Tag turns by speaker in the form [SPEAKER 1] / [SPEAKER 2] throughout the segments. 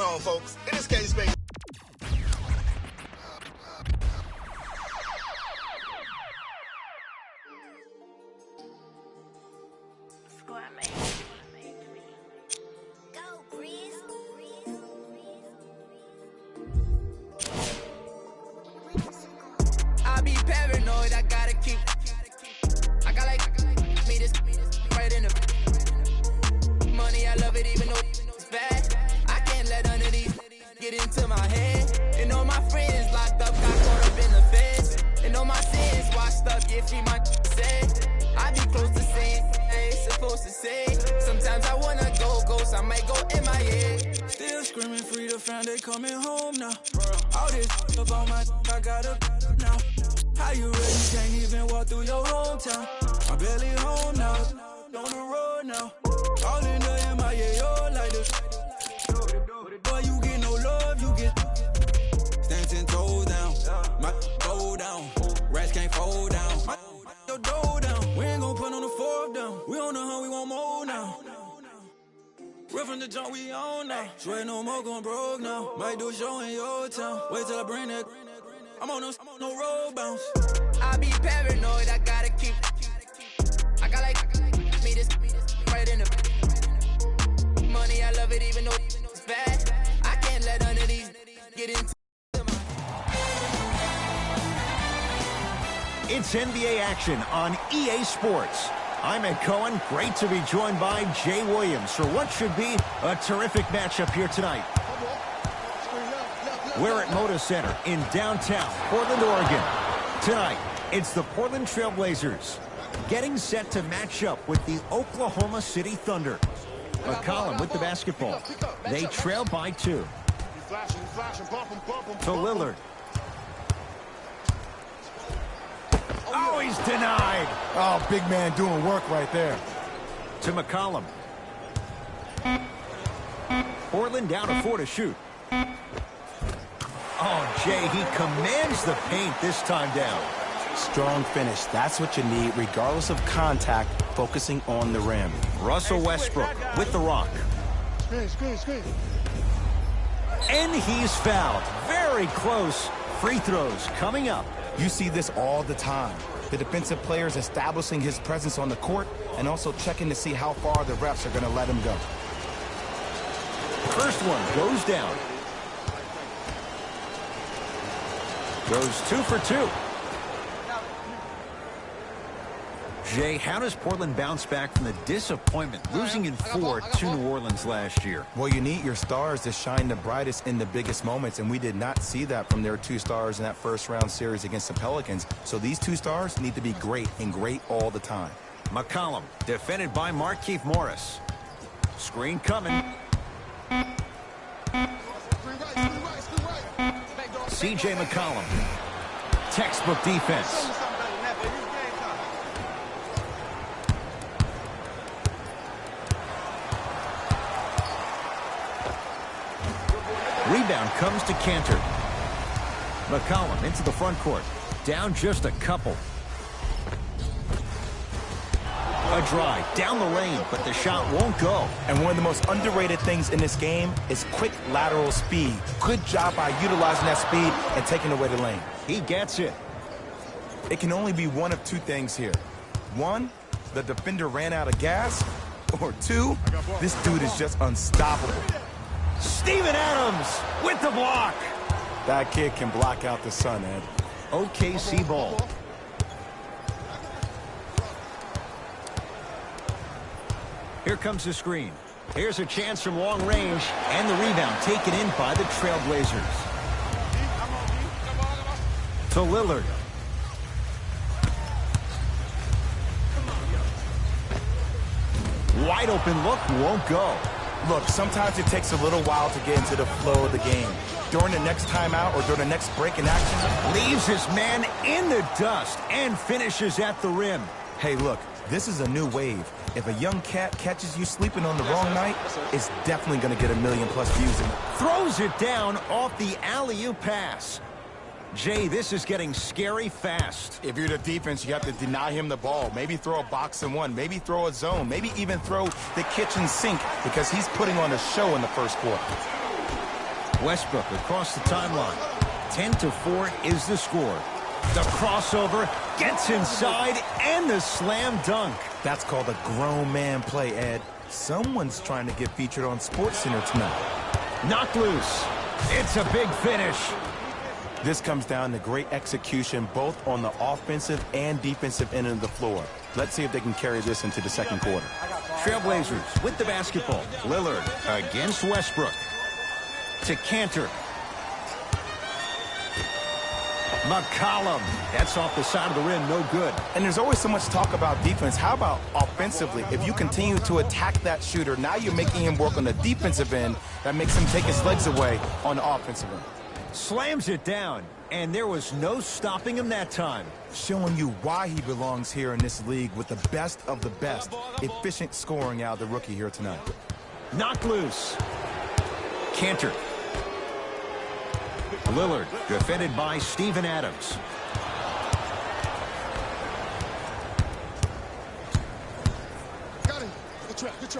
[SPEAKER 1] on, folks. In this case, baby.
[SPEAKER 2] I be paranoid, I gotta keep. I got like me this right in the money. I love it even though it's bad. I can't let none of these get into my head. And all my friends locked up, got caught up in the feds. And all my sins washed up, yeah, free my said. I be close to saying, I ain't supposed to say. Sometimes I wanna go ghost, I might go MIA. Still screaming free the fam, they coming home now. All this up on my, I gotta now. How you really can't even walk through your hometown? I'm barely home now, on the road now. All in the MIA, all like this. Boy, you get no love, you get stand 10 toes down. My go down, rats can't fold down. My your dough down, we ain't gon' put on the fourth down. We on the hunt, we want more now. Real from the jump, we on now. Swear no more going broke now. Might do a show in your town. Wait till I bring that. I'm on no road bounce. I be paranoid, I gotta keep. I got like me this right in the money. I love it even though it's bad. I can't let none of these get into.
[SPEAKER 3] It's NBA action on EA Sports. I'm Ed Cohen. Great to be joined by Jay Williams for what should be a terrific matchup here tonight. We're at Moda Center in downtown Portland, Oregon. Tonight, it's the Portland Trail Blazers getting set to match up with the Oklahoma City Thunder. McCollum with the basketball. They trail by 2. To Lillard. Oh, he's denied.
[SPEAKER 4] Oh, big man doing work right there.
[SPEAKER 3] To McCollum. Portland down to 4 to shoot. Oh, Jay, he commands the paint this time down.
[SPEAKER 4] Strong finish. That's what you need, regardless of contact, focusing on the rim.
[SPEAKER 3] Russell Westbrook with the rock.
[SPEAKER 4] Screen.
[SPEAKER 3] And he's fouled. Very close. Free throws coming up.
[SPEAKER 4] You see this all the time. The defensive players establishing his presence on the court and also checking to see how far the refs are going to let him go.
[SPEAKER 3] First one goes down. Goes 2 for 2. Jay, how does Portland bounce back from the disappointment losing in 4 to New Orleans last year?
[SPEAKER 4] Well, you need your stars to shine the brightest in the biggest moments, and we did not see that from their 2 stars in that first-round series against the Pelicans. So these 2 stars need to be great and great all the time.
[SPEAKER 3] McCollum, defended by Markieff Morris. Screen coming. C.J. McCollum. Textbook defense. Rebound comes to Cantor. McCollum into the front court. Down just a couple. A drive down the lane, but the shot won't go.
[SPEAKER 4] And one of the most underrated things in this game is quick lateral speed. Good job by utilizing that speed and taking away the lane.
[SPEAKER 3] He gets it.
[SPEAKER 4] It can only be one of 2 things here. 1, the defender ran out of gas. Or 2, this dude is just unstoppable.
[SPEAKER 3] Steven Adams with the block.
[SPEAKER 4] That kid can block out the sun, Ed.
[SPEAKER 3] OKC ball. Here comes the screen. Here's a chance from long range, and the rebound taken in by the Trailblazers. To Lillard. Wide open look, won't go.
[SPEAKER 4] Look, sometimes it takes a little while to get into the flow of the game. During the next timeout or during the next break in action,
[SPEAKER 3] leaves his man in the dust and finishes at the rim.
[SPEAKER 4] Hey, look, this is a new wave. If a young cat catches you sleeping on the wrong night, it's definitely going to get 1 million+ views.
[SPEAKER 3] Throws it down off the alley-oop pass. Jay, this is getting scary fast.
[SPEAKER 4] If you're the defense, you have to deny him the ball. Maybe throw a box and one. Maybe throw a zone. Maybe even throw the kitchen sink because he's putting on a show in the first quarter.
[SPEAKER 3] Westbrook across the timeline. 10-4 is the score. The crossover gets inside and the slam dunk.
[SPEAKER 4] That's called a grown man play, Ed. Someone's trying to get featured on SportsCenter tonight.
[SPEAKER 3] Knocked loose. It's a big finish.
[SPEAKER 4] This comes down to great execution both on the offensive and defensive end of the floor. Let's see if they can carry this into the second quarter.
[SPEAKER 3] Trailblazers with the basketball. Lillard against Westbrook. To Cantor. McCollum. That's off the side of the rim. No good.
[SPEAKER 4] And there's always so much talk about defense. How about offensively? If you continue to attack that shooter, now you're making him work on the defensive end. That makes him take his legs away on the offensive end.
[SPEAKER 3] Slams it down, and there was no stopping him that time.
[SPEAKER 4] Showing you why he belongs here in this league with the best of the best. Efficient scoring out of the rookie here tonight.
[SPEAKER 3] Knocked loose. Cantor. Lillard defended by Steven Adams.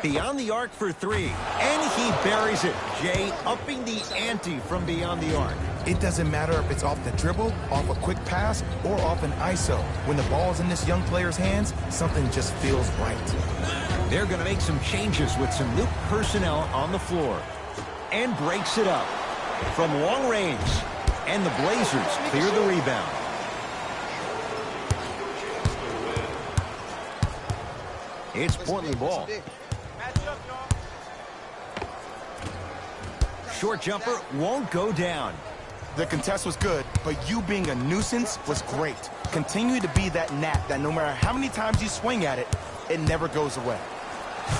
[SPEAKER 3] Beyond the arc for three, and he buries it. Jay upping the ante from beyond the arc.
[SPEAKER 4] It doesn't matter if it's off the dribble, off a quick pass, or off an ISO. When the ball's in this young player's hands, something just feels right.
[SPEAKER 3] They're going to make some changes with some new personnel on the floor. And breaks it up from long range. And the Blazers clear the rebound. It's Portland ball. Short jumper won't go down.
[SPEAKER 4] The contest was good, but you being a nuisance was great. Continue to be that gnat that no matter how many times you swing at it, it never goes away.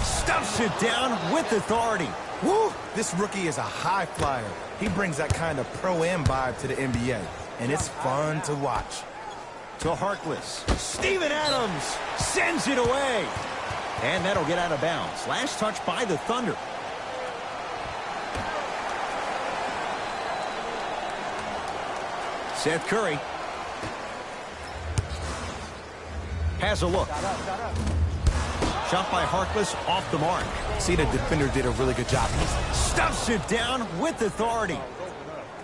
[SPEAKER 3] Stuffs it down with authority.
[SPEAKER 4] Woo! This rookie is a high flyer. He brings that kind of pro-am vibe to the NBA, and it's fun to watch.
[SPEAKER 3] To Harkless. Steven Adams sends it away. And that'll get out of bounds. Last touch by the Thunder. Seth Curry. Has a look. Shot by Harkless off the mark.
[SPEAKER 4] See, the defender did a really good job.
[SPEAKER 3] Stuffs it down with authority.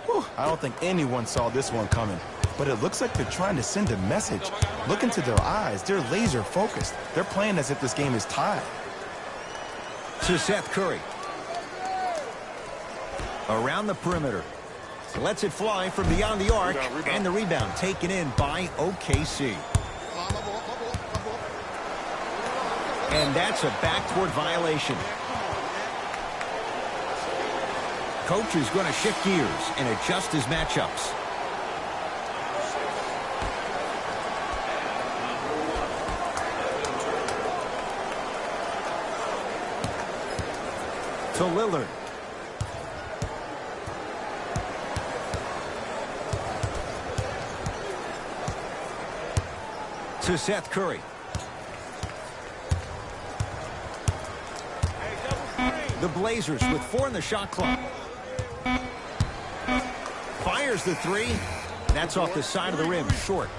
[SPEAKER 4] Whew, I don't think anyone saw this one coming. But it looks like they're trying to send a message. Look into their eyes. They're laser focused. They're playing as if this game is tied.
[SPEAKER 3] To Seth Curry. Around the perimeter. Lets it fly from beyond the arc. And the rebound taken in by OKC. And that's a backcourt violation. Coach is going to shift gears and adjust his matchups. To Lillard. To Seth Curry. The Blazers with 4 in the shot clock. Fires the three. That's off the side of the rim, short.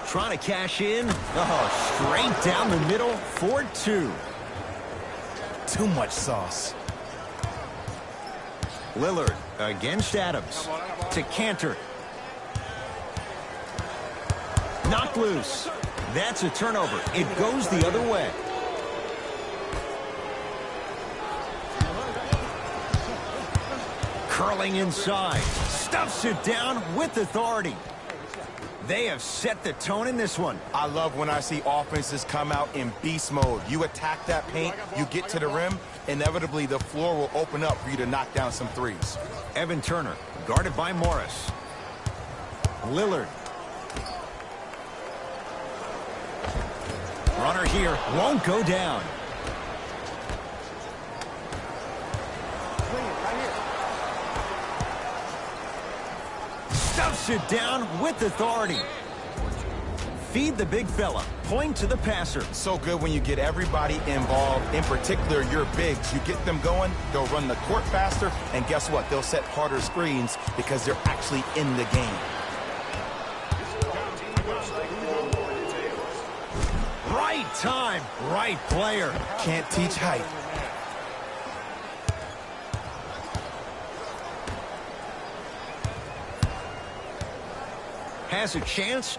[SPEAKER 3] Trying to cash in. Oh, straight down the middle for 2.
[SPEAKER 4] Too much sauce.
[SPEAKER 3] Lillard against Adams. To Cantor. Knocked loose. That's a turnover. It goes the other way. Curling inside. Stuffs it down with authority. They have set the tone in this one.
[SPEAKER 4] I love when I see offenses come out in beast mode. You attack that paint, you get to the rim, inevitably the floor will open up for you to knock down some threes.
[SPEAKER 3] Evan Turner, guarded by Morris. Lillard. Runner here, won't go down. Stuffs it down with authority. Feed the big fella. Point to the passer.
[SPEAKER 4] So good when you get everybody involved, in particular your bigs. You get them going, they'll run the court faster, and guess what? They'll set harder screens because they're actually in the game.
[SPEAKER 3] Right Right time, right player.
[SPEAKER 4] Can't teach height.
[SPEAKER 3] Has a chance.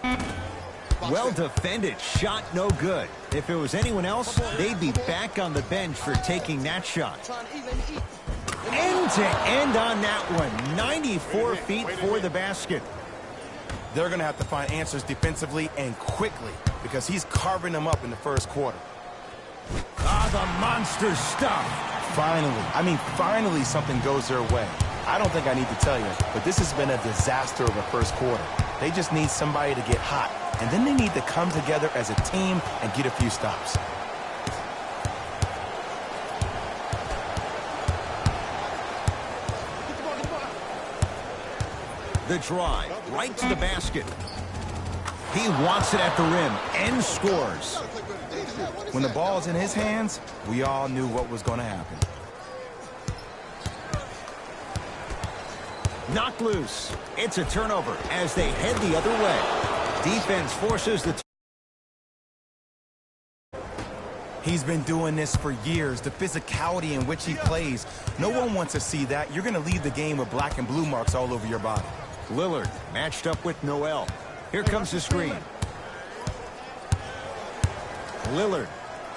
[SPEAKER 3] Well defended. Shot no good. If it was anyone else, they'd be back on the bench for taking that shot. End to end on that one. 94 feet for the basket.
[SPEAKER 4] They're going to have to find answers defensively and quickly because he's carving them up in the first quarter.
[SPEAKER 3] Ah, the monster stuff.
[SPEAKER 4] Finally something goes their way. I don't think I need to tell you, but this has been a disaster of a first quarter. They just need somebody to get hot, and then they need to come together as a team and get a few stops.
[SPEAKER 3] The drive, right to the basket. He wants it at the rim and scores.
[SPEAKER 4] When the ball's in his hands, we all knew what was going to happen.
[SPEAKER 3] Knocked loose. It's a turnover as they head the other way. Defense forces the...
[SPEAKER 4] He's been doing this for years. The physicality in which he plays. No one wants to see that. You're going to leave the game with black and blue marks all over your body.
[SPEAKER 3] Lillard matched up with Noel. Here comes the screen. Lillard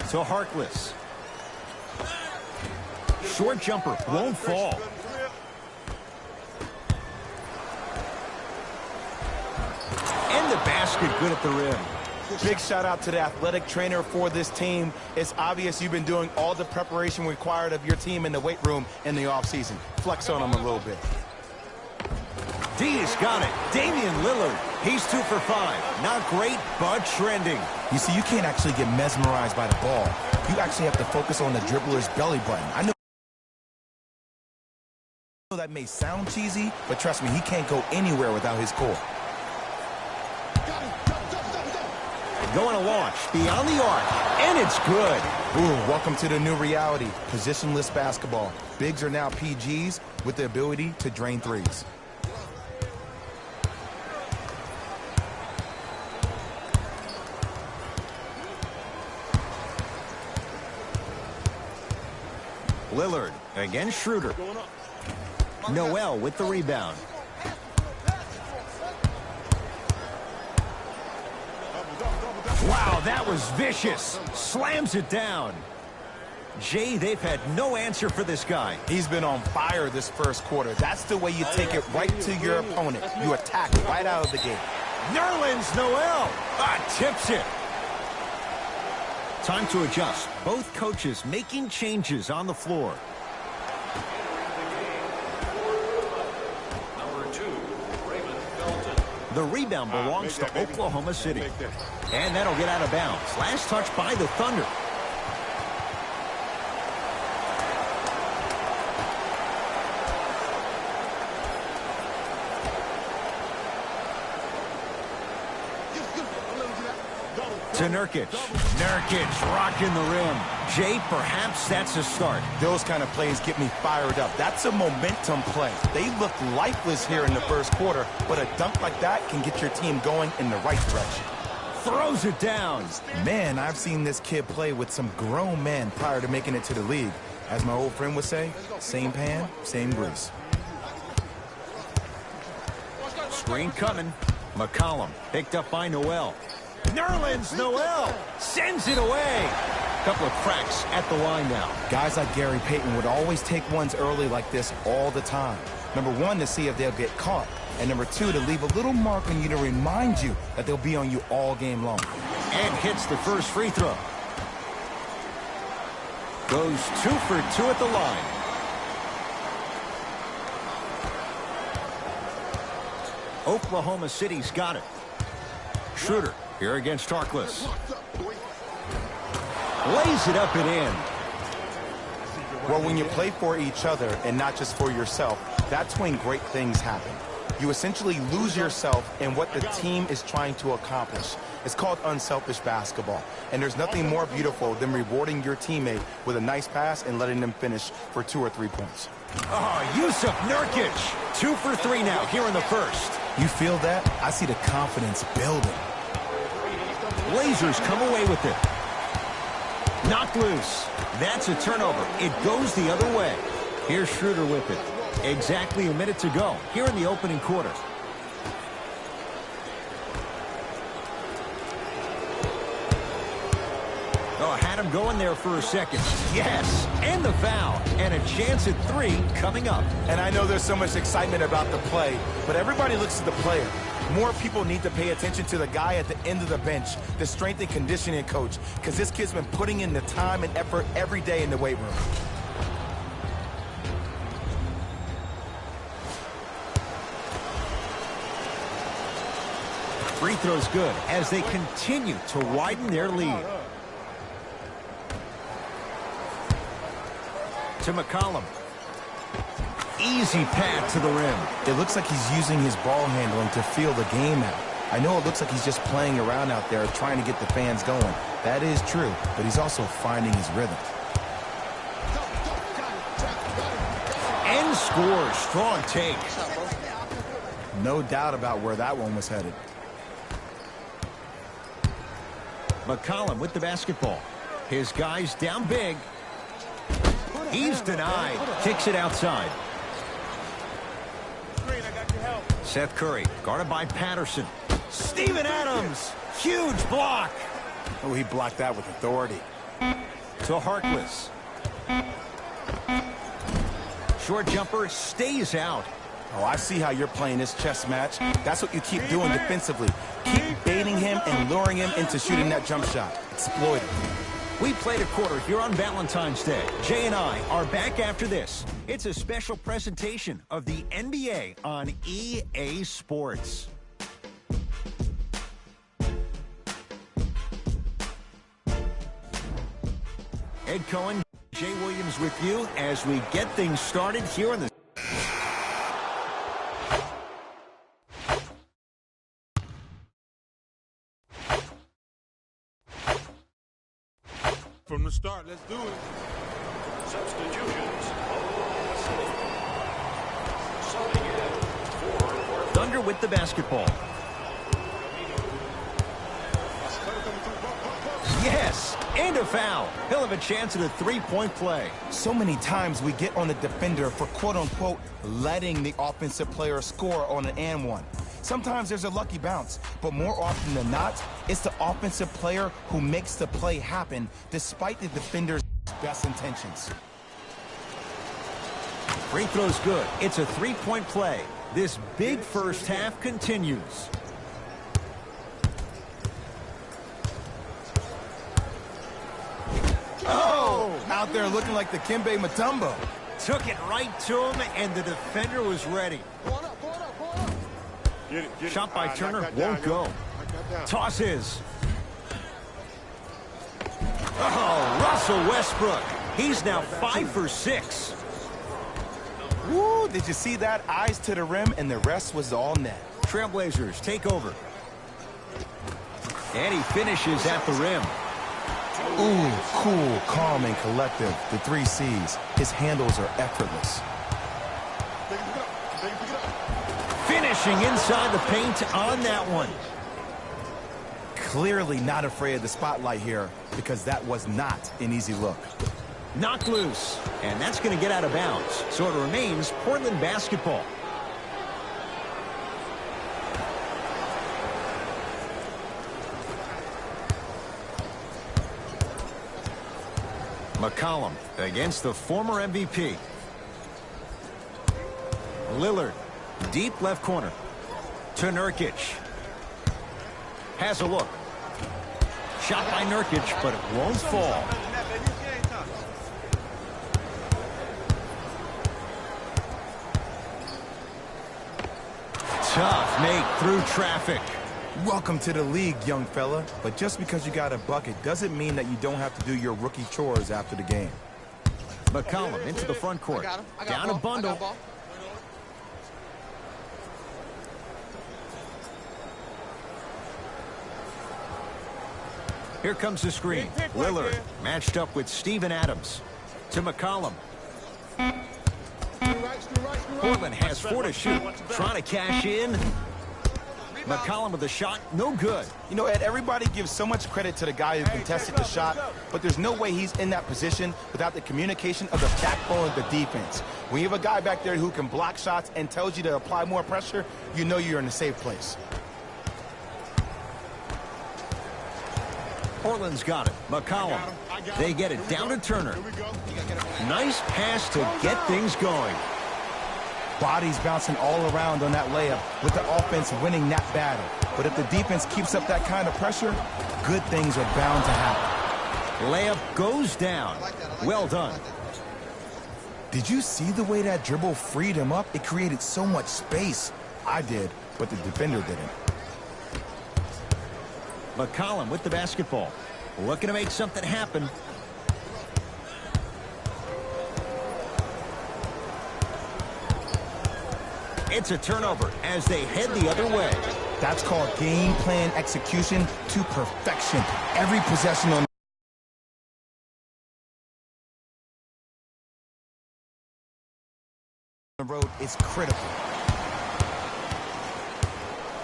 [SPEAKER 3] to Harkless. Short jumper won't fall. And the basket good at the rim.
[SPEAKER 4] Big shout out to the athletic trainer for this team. It's obvious you've been doing all the preparation required of your team in the weight room in the offseason. Flex on them a little bit.
[SPEAKER 3] D's got it. Damian Lillard. He's 2 for 5. Not great, but trending.
[SPEAKER 4] You see, you can't actually get mesmerized by the ball. You actually have to focus on the dribbler's belly button. I know that may sound cheesy, but trust me, he can't go anywhere without his core.
[SPEAKER 3] Going to launch beyond the arc, and it's good.
[SPEAKER 4] Ooh, welcome to the new reality. Positionless basketball. Bigs are now PGs with the ability to drain threes.
[SPEAKER 3] Lillard against Schroeder. Noel with the rebound. Wow, that was vicious. Slams it down. Jay, they've had no answer for this guy.
[SPEAKER 4] He's been on fire this first quarter. That's the way you take it right to your opponent. You attack right out of the gate.
[SPEAKER 3] Nerlens Noel tips it. Time to adjust. Both coaches making changes on the floor. The rebound belongs to Oklahoma City. And that'll get out of bounds. Last touch by the Thunder. To Nurkic. Nurkic rocking the rim. Jay, perhaps that's a start.
[SPEAKER 4] Those kind of plays get me fired up. That's a momentum play. They looked lifeless here in the first quarter, but a dunk like that can get your team going in the right direction.
[SPEAKER 3] Throws it down.
[SPEAKER 4] Man, I've seen this kid play with some grown men prior to making it to the league. As my old friend would say, same pan, same grease.
[SPEAKER 3] Screen coming. McCollum picked up by Noel. Nerlens Noel sends it away. Couple of cracks at the line now.
[SPEAKER 4] Guys like Gary Payton would always take ones early like this all the time. Number one, to see if they'll get caught. And number two, to leave a little mark on you to remind you that they'll be on you all game long.
[SPEAKER 3] And hits the first free throw. Goes 2 for 2 at the line. Oklahoma City's got it. Schroeder here against Harkless. Lays it up and in.
[SPEAKER 4] Well, when you play for each other and not just for yourself, that's when great things happen. You essentially lose yourself in what the team is trying to accomplish. It's called unselfish basketball. And there's nothing more beautiful than rewarding your teammate with a nice pass and letting them finish for 2 or 3 points.
[SPEAKER 3] Oh, Yusuf Nurkic. 2 for 3 now here in the first.
[SPEAKER 4] You feel that? I see the confidence building.
[SPEAKER 3] Blazers come away with it. Knocked loose. That's a turnover. It goes the other way. Here's Schroeder with it. Exactly a minute to go here in the opening quarter. Oh, had him going there for a second. Yes, and the foul. And a chance at 3 coming up.
[SPEAKER 4] And I know there's so much excitement about the play, but everybody looks at the player. More people need to pay attention to the guy at the end of the bench, the strength and conditioning coach, because this kid's been putting in the time and effort every day in the weight room.
[SPEAKER 3] Free throw's good as they continue to widen their lead. To McCollum. Easy path to the rim.
[SPEAKER 4] It looks like he's using his ball handling to feel the game out. I know it looks like he's just playing around out there trying to get the fans going. That is true, but he's also finding his rhythm.
[SPEAKER 3] And scores. Strong take.
[SPEAKER 4] No doubt about where that one was headed.
[SPEAKER 3] McCollum with the basketball. His guys down big. He's denied. Kicks it outside. Seth Curry guarded by Patterson. Steven Adams. Huge block.
[SPEAKER 4] Oh, he blocked that with authority.
[SPEAKER 3] To Harkless. Short jumper stays out.
[SPEAKER 4] Oh, I see how you're playing this chess match. That's what you keep doing defensively. Keep baiting him and luring him into shooting that jump shot. Exploit it.
[SPEAKER 3] We played a quarter here on Valentine's Day. Jay and I are back after this. It's a special presentation of the NBA on EA Sports. Ed Cohen, Jay Williams with you as we get things started here in the
[SPEAKER 1] from the start. Let's do it.
[SPEAKER 5] Substitutions.
[SPEAKER 3] Thunder with the basketball. Yes, and a foul. He'll have a chance at a three-point play.
[SPEAKER 4] So many times we get on the defender for quote-unquote letting the offensive player score on an and one. Sometimes there's a lucky bounce, but more often than not, it's the offensive player who makes the play happen despite the defender's best intentions.
[SPEAKER 3] Free throw's good. It's a three-point play. This big first half continues.
[SPEAKER 4] Oh! Out there looking like the Kembe Mutombo.
[SPEAKER 3] Took it right to him, and the defender was ready.
[SPEAKER 1] Get it.
[SPEAKER 3] Shot by Turner won't go. Tosses. Oh, Russell Westbrook. He's now 5 for 6.
[SPEAKER 4] Woo, did you see that? Eyes to the rim, and the rest was all net.
[SPEAKER 3] Trailblazers take over. And he finishes at the rim.
[SPEAKER 4] Ooh, cool, calm, and collective. The 3 C's. His handles are effortless.
[SPEAKER 3] Finishing inside the paint on that one.
[SPEAKER 4] Clearly not afraid of the spotlight here because that was not an easy look.
[SPEAKER 3] Knocked loose. And that's going to get out of bounds. So it remains Portland basketball. McCollum against the former MVP. Lillard, deep left corner. To Nurkic. Has a look. Shot by Nurkic, but it won't fall. Tough make through traffic.
[SPEAKER 4] Welcome to the league, young fella. But just because you got a bucket doesn't mean that you don't have to do your rookie chores after the game.
[SPEAKER 3] McCollum into the front court. Down a bundle. Here comes the screen. Lillard matched up with Steven Adams. To McCollum. Portland has 4 to shoot. Trying to cash in. McCollum with a shot, no good.
[SPEAKER 4] You know, Ed, everybody gives so much credit to the guy who contested the shot, but there's no way he's in that position without the communication of the backbone of the defense. When you have a guy back there who can block shots and tells you to apply more pressure, you know you're in a safe place.
[SPEAKER 3] Portland's got it. McCollum. They get it down to Turner. Nice pass to get things going.
[SPEAKER 4] Bodies bouncing all around on that layup with the offense winning that battle. But if the defense keeps up that kind of pressure, good things are bound to happen.
[SPEAKER 3] Layup goes down. Well done.
[SPEAKER 4] Did you see the way that dribble freed him up? It created so much space. I did, but the defender didn't.
[SPEAKER 3] McCollum with the basketball. Looking to make something happen. It's a turnover as they head the other way.
[SPEAKER 4] That's called game plan execution to perfection. Every possession on the road is critical.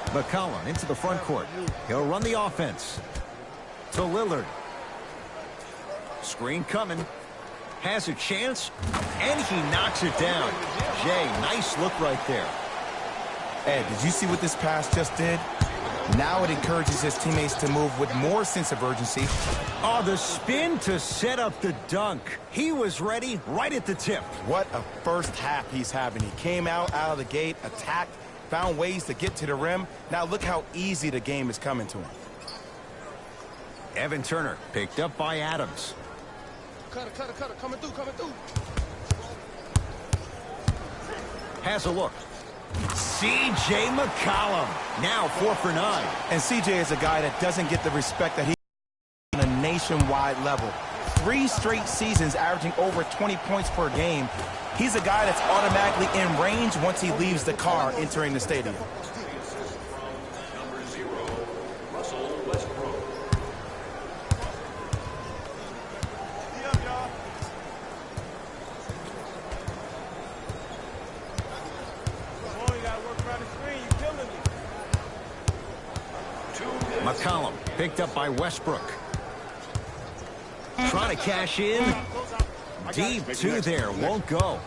[SPEAKER 3] McCollum into the front court. He'll run the offense. To Lillard. Screen coming. Has a chance, and he knocks it down. Jay, nice look right there.
[SPEAKER 4] Ed, did you see what this pass just did? Now it encourages his teammates to move with more sense of urgency.
[SPEAKER 3] Oh, the spin to set up the dunk. He was ready right at the tip.
[SPEAKER 4] What a first half he's having. He came out of the gate, attacked, found ways to get to the rim. Now look how easy the game is coming to him.
[SPEAKER 3] Evan Turner picked up by Adams.
[SPEAKER 1] Cutter, coming through.
[SPEAKER 3] Has a look. C.J. McCollum, now 4 for 9.
[SPEAKER 4] And C.J. is a guy that doesn't get the respect that he on a nationwide level. 3 straight seasons averaging over 20 points per game. He's a guy that's automatically in range once he leaves the car entering the stadium.
[SPEAKER 5] Number 0, Russell Westbrook.
[SPEAKER 3] McCollum picked up by Westbrook. Trying to cash in. Deep two there, won't go.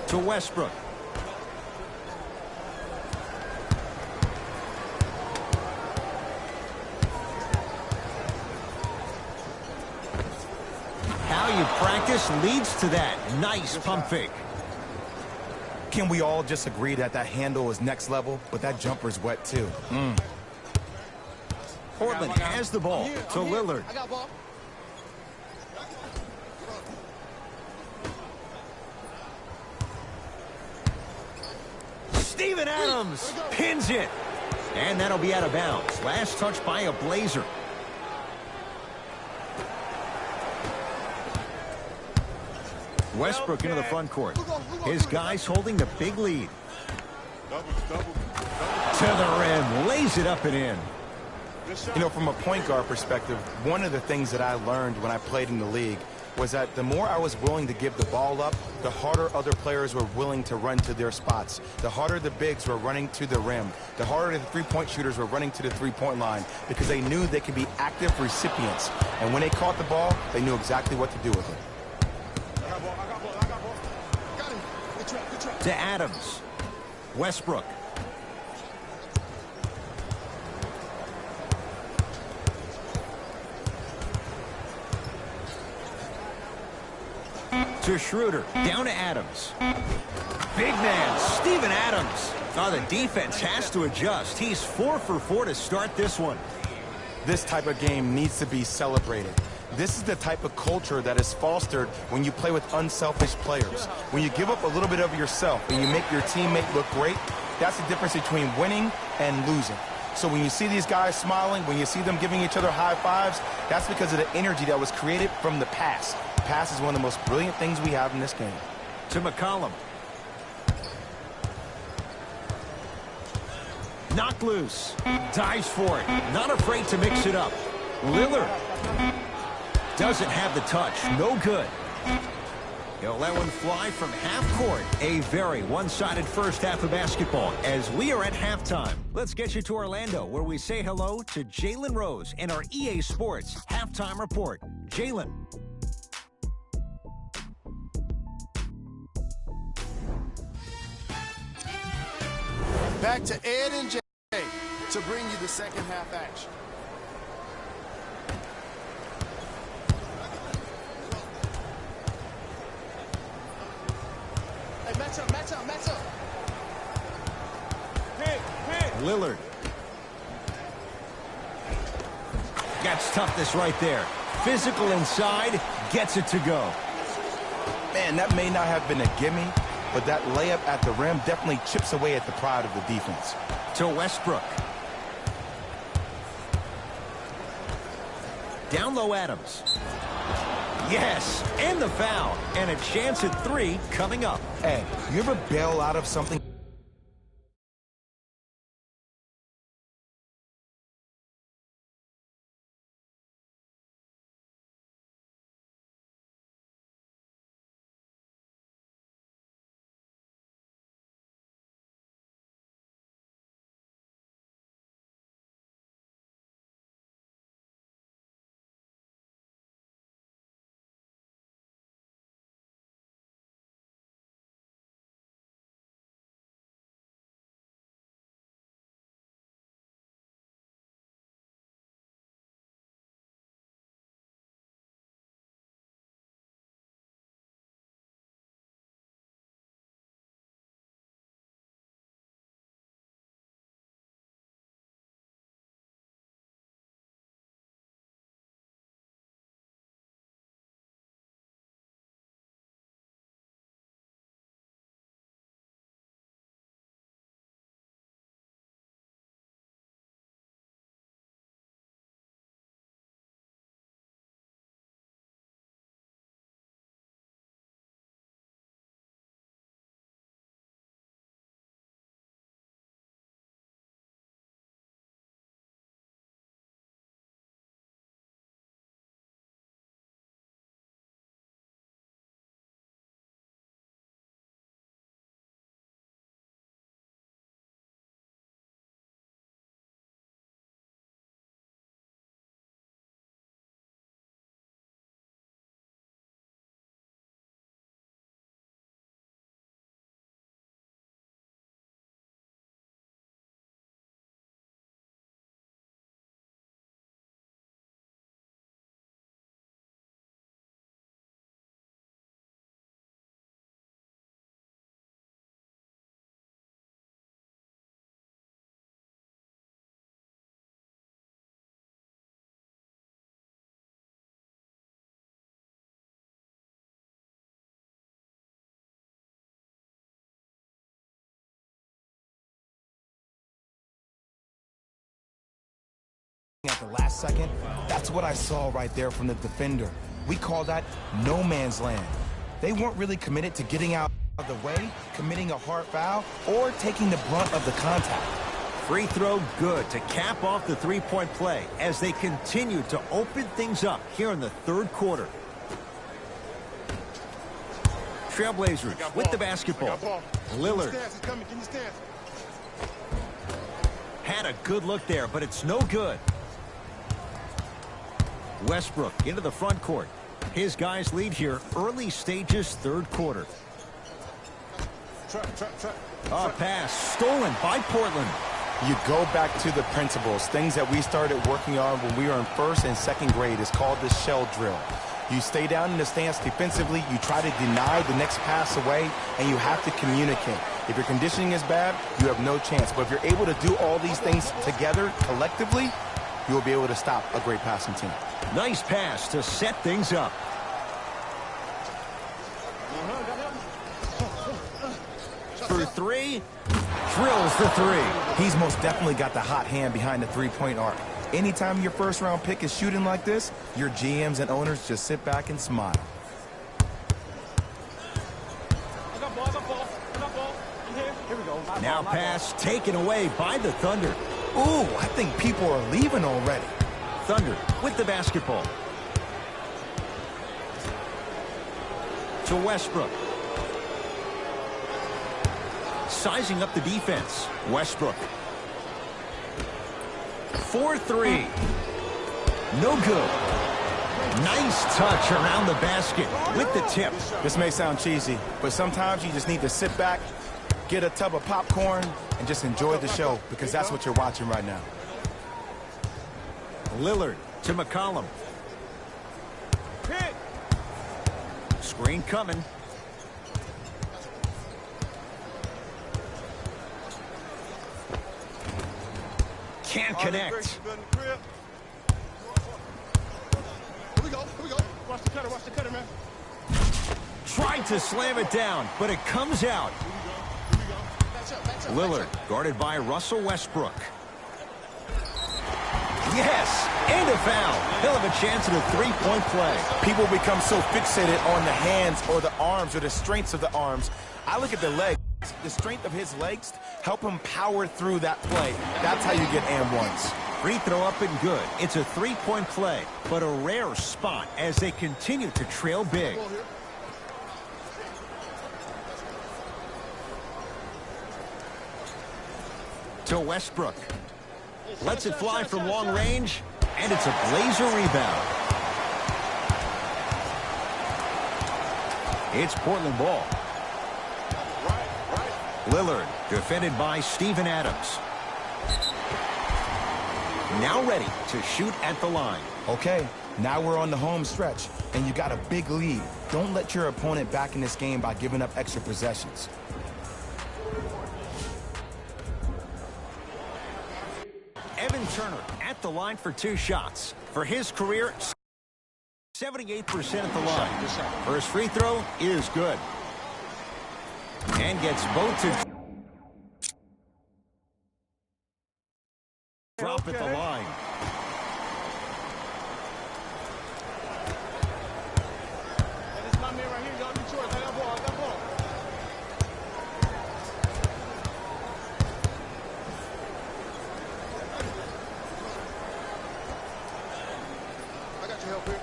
[SPEAKER 3] To Westbrook. How you practice leads to that. Nice pump fake.
[SPEAKER 4] Can we all just agree that that handle is next level, but that jumper's wet too?
[SPEAKER 3] Portland has the ball to Lillard.
[SPEAKER 1] I got ball.
[SPEAKER 3] Steven Adams pins it. And that'll be out of bounds. Last touch by a Blazer. Westbrook into the front court. His guys holding the big lead. To the rim. Lays it up and in.
[SPEAKER 4] You know, from a point guard perspective, one of the things that I learned when I played in the league was that the more I was willing to give the ball up, the harder other players were willing to run to their spots. The harder the bigs were running to the rim. The harder the three-point shooters were running to the three-point line because they knew they could be active recipients. And when they caught the ball, they knew exactly what to do with it.
[SPEAKER 3] To Adams. Westbrook. To Schroeder. Down to Adams. Big man, Steven Adams. Oh, the defense has to adjust. He's 4 for 4 to start this one.
[SPEAKER 4] This type of game needs to be celebrated. This is the type of culture that is fostered when you play with unselfish players. When you give up a little bit of yourself and you make your teammate look great, that's the difference between winning and losing. So when you see these guys smiling, when you see them giving each other high fives, that's because of the energy that was created from the pass. Pass is one of the most brilliant things we have in this game.
[SPEAKER 3] To McCollum. Knocked loose. Dives for it. Not afraid to mix it up. Lillard. Doesn't have the touch. No good. He'll let one fly from half court. A very one-sided first half of basketball as we are at halftime. Let's get you to Orlando, where we say hello to Jalen Rose in our EA Sports Halftime Report. Jalen.
[SPEAKER 1] Back to Ed and Jay to bring you the second half action. Hey, match up, match up, match up.
[SPEAKER 3] Lillard. Got toughness right there. Physical inside, gets it to go.
[SPEAKER 4] Man, that may not have been a gimme, but that layup at the rim definitely chips away at the pride of the defense.
[SPEAKER 3] To Westbrook. Down low Adams. Yes, and the foul. And a chance at 3 coming up.
[SPEAKER 4] Hey, you ever bail out of something? At the last second, that's what I saw right there from the defender. We call that no man's land. They weren't really committed to getting out of the way, committing a hard foul, or taking the brunt of the contact.
[SPEAKER 3] Free throw good to cap off the three-point play as they continue to open things up here in the third quarter. Trailblazers with the basketball. Lillard had a good look there, but it's no good. Westbrook into the front court. His guys lead here early stages, third quarter. Pass stolen by Portland.
[SPEAKER 4] You go back to the principles, things that we started working on when we were in first and second grade. It's called the shell drill. You stay down in the stance defensively, you try to deny the next pass away, and you have to communicate. If your conditioning is bad, you have no chance. But if you're able to do all these things together, collectively, you will be able to stop a great passing team.
[SPEAKER 3] Nice pass to set things up. For 3, drills the 3.
[SPEAKER 4] He's most definitely got the hot hand behind the three-point arc. Anytime your first-round pick is shooting like this, your GMs and owners just sit back and smile.
[SPEAKER 3] Now pass taken away by the Thunder.
[SPEAKER 4] Ooh, I think people are leaving already.
[SPEAKER 3] Thunder with the basketball. to Westbrook. Sizing up the defense. Westbrook. 4-3. No good. Nice touch around the basket with the tip.
[SPEAKER 4] This may sound cheesy, but sometimes you just need to sit back, get a tub of popcorn, and just enjoy the show, because that's what you're watching right now.
[SPEAKER 3] Lillard to McCollum. Screen coming. Can't connect.
[SPEAKER 1] Here we go. Watch the cutter, man.
[SPEAKER 3] Tried to slam it down, but it comes out. Lillard guarded by Russell Westbrook. Yes, and a foul. He'll have a chance at a three-point play.
[SPEAKER 4] People become so fixated on the hands or the arms or the strengths of the arms. I look at the legs. The strength of his legs help him power through that play. That's how you get and ones.
[SPEAKER 3] Free throw up and good. It's a three-point play, but a rare spot as they continue to trail big. To Westbrook. Lets it fly from long range, and it's a Blazer rebound. It's Portland ball. Lillard, defended by Steven Adams. Now ready to shoot at the line.
[SPEAKER 4] Okay, now we're on the home stretch, and you got a big lead. Don't let your opponent back in this game by giving up extra possessions.
[SPEAKER 3] Evan Turner at the line for 2 shots. For his career, 78% at the line. First free throw is good. And gets both to drop at the line.
[SPEAKER 1] This is my man right here. Y'all Detroit. That ball. I got your help here.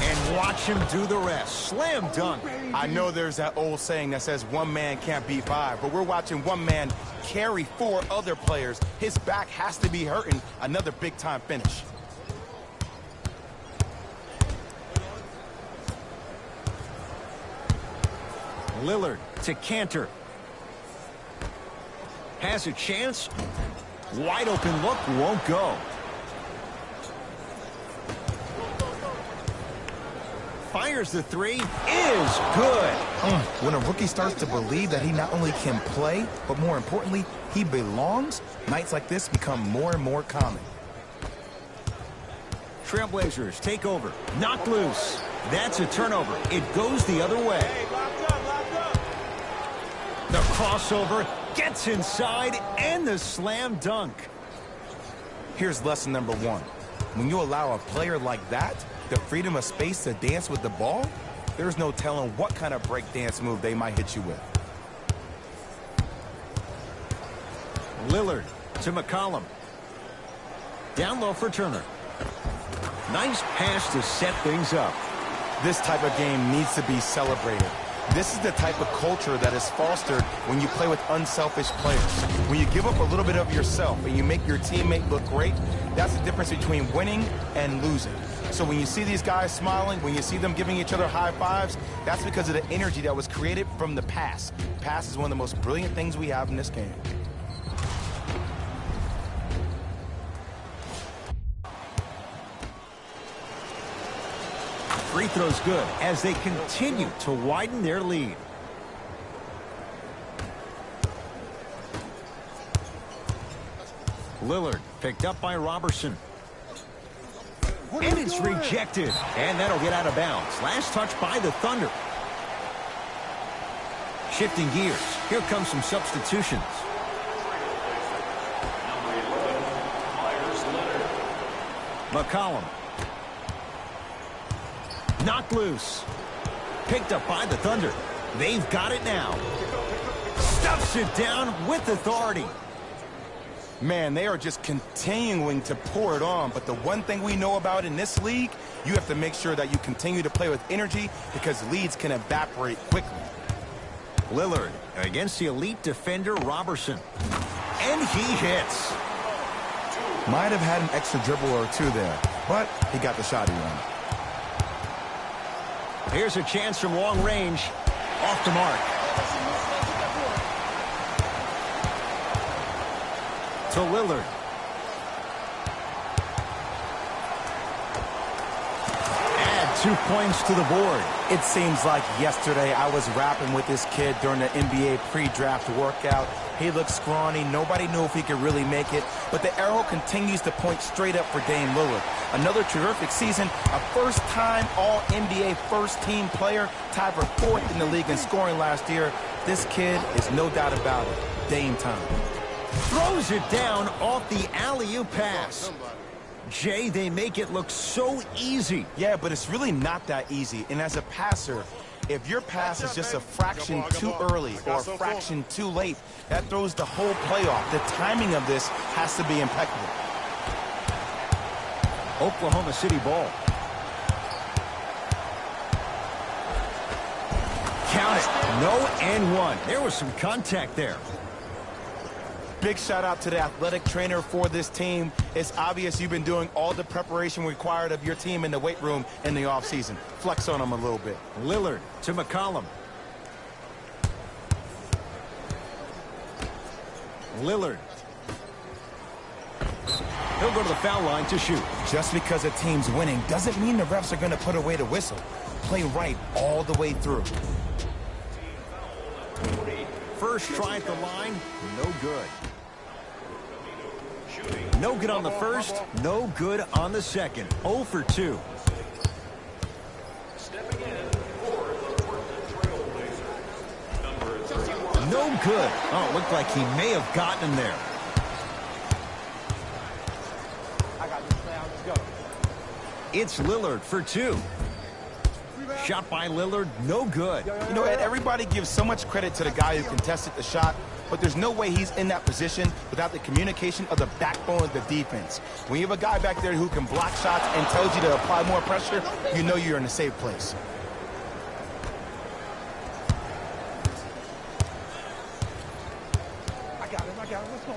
[SPEAKER 3] And watch him do the rest. Slam dunk.
[SPEAKER 4] I know there's that old saying that says one man can't beat 5, but we're watching one man carry 4 other players. His back has to be hurting. Another big-time finish.
[SPEAKER 3] Lillard to Cantor. Has a chance. Wide open look, won't go. Fires the 3, is good.
[SPEAKER 4] When a rookie starts to believe that he not only can play, but more importantly, he belongs, nights like this become more and more common.
[SPEAKER 3] Trailblazers take over. Knocked loose. That's a turnover. It goes the other way. The crossover gets inside, and the slam dunk.
[SPEAKER 4] Here's lesson number 1. When you allow a player like that the freedom of space to dance with the ball, there's no telling what kind of break dance move they might hit you with.
[SPEAKER 3] Lillard to McCollum. Down low for Turner. Nice pass to set things up.
[SPEAKER 4] This type of game needs to be celebrated. This is the type of culture that is fostered when you play with unselfish players. When you give up a little bit of yourself and you make your teammate look great, that's the difference between winning and losing. So when you see these guys smiling, when you see them giving each other high fives, that's because of the energy that was created from the pass. Pass is one of the most brilliant things we have in this game.
[SPEAKER 3] Free throw's good as they continue to widen their lead. Lillard picked up by Robertson. And it's rejected. And that'll get out of bounds. Last touch by the Thunder. Shifting gears. Here comes some substitutions. McCollum. Knocked loose. Picked up by the Thunder. They've got it now. Stuffs it down with authority.
[SPEAKER 4] Man, they are just continuing to pour it on. But the one thing we know about in this league, you have to make sure that you continue to play with energy because leads can evaporate quickly.
[SPEAKER 3] Lillard against the elite defender Robertson. And he hits.
[SPEAKER 4] Might have had an extra dribble or two there, but he got the shot he wanted.
[SPEAKER 3] Here's a chance from long range. Off the mark. To Lillard. Add 2 points to the board.
[SPEAKER 4] It seems like yesterday I was rapping with this kid during the NBA pre-draft workout. He looked scrawny. Nobody knew if he could really make it. But the arrow continues to point straight up for Dame Lillard. Another terrific season. A first-time All-NBA first-team player. Tied for 4th in the league in scoring last year. This kid is no doubt about it. Dame time.
[SPEAKER 3] Throws it down off the alley-oop pass. Jay, they make it look so easy.
[SPEAKER 4] Yeah, but it's really not that easy. And as a passer, if your pass is just a fraction too early or a fraction too late, that throws the whole play off. The timing of this has to be impeccable.
[SPEAKER 3] Oklahoma City ball. Count it. No and one. There was some contact there.
[SPEAKER 4] Big shout out to the athletic trainer for this team. It's obvious you've been doing all the preparation required of your team in the weight room in the offseason. Flex on them a little bit.
[SPEAKER 3] Lillard to McCollum. Lillard. He'll go to the foul line to shoot.
[SPEAKER 4] Just because a team's winning doesn't mean the refs are going to put away the whistle. Play right all the way through.
[SPEAKER 3] First try at the line, no good. No good on the first, no good on the second. 0 for 2.
[SPEAKER 5] Stepping in for the Portland Trailblazers, number 31.
[SPEAKER 3] No good. Oh, it looked like he may have gotten him there.
[SPEAKER 4] I got this now. Let's go.
[SPEAKER 3] It's Lillard for 2. Shot by Lillard, no good.
[SPEAKER 4] You know, Ed, everybody gives so much credit to the guy who contested the shot, but there's no way he's in that position without the communication of the backbone of the defense. When you have a guy back there who can block shots and tells you to apply more pressure, you know you're in a safe place. I got him. Let's go.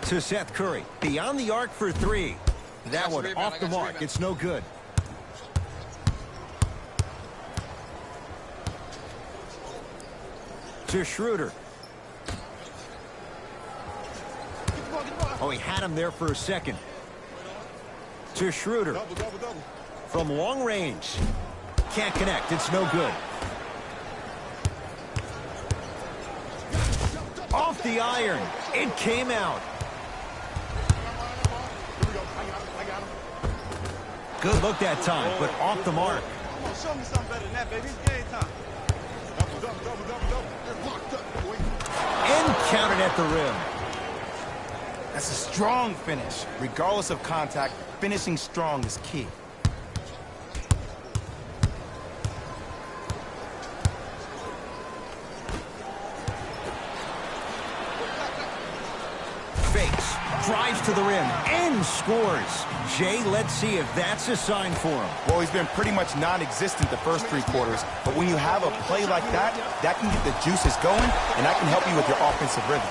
[SPEAKER 3] To Seth Curry, beyond the arc for 3. That one off the mark, it's no good. To Schroeder. Oh, he had him there for a second. To Schroeder. From long range. Can't connect, it's no good. Off the iron, it came out. Good look that time, but off the mark.
[SPEAKER 6] Show me something better than that, baby. It's game time.
[SPEAKER 3] And counted at the rim.
[SPEAKER 4] That's a strong finish. Regardless of contact, finishing strong is key.
[SPEAKER 3] Fakes, drives to the rim, and scores. Jay, let's see if that's a sign for him.
[SPEAKER 4] Well, he's been pretty much non-existent the first 3 quarters, but when you have a play like that, that can get the juices going, and that can help you with your offensive rhythm.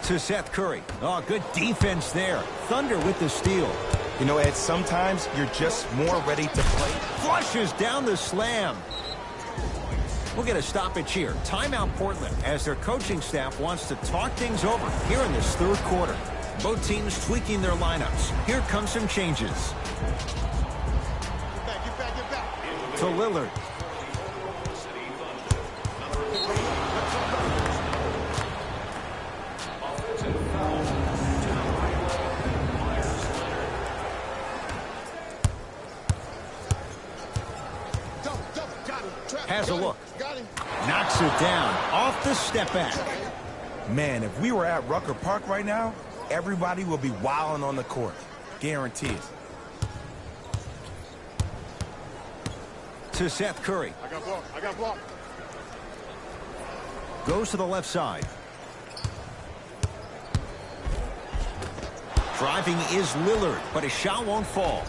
[SPEAKER 3] To Seth Curry. Oh, good defense there. Thunder with the steal.
[SPEAKER 4] You know, Ed, sometimes you're just more ready to play.
[SPEAKER 3] Flushes down the slam. We'll get a stoppage here. Timeout Portland as their coaching staff wants to talk things over here in this 3rd quarter. Both teams tweaking their lineups. Here come some changes.
[SPEAKER 1] Get back.
[SPEAKER 3] To Lillard. Has a look. Knocks it down off the step back.
[SPEAKER 4] Man, if we were at Rucker Park right now, everybody will be wilding on the court. Guaranteed.
[SPEAKER 3] to Seth Curry.
[SPEAKER 1] I got blocked. I got blocked.
[SPEAKER 3] Goes to the left side. Driving is Lillard, but his shot won't fall.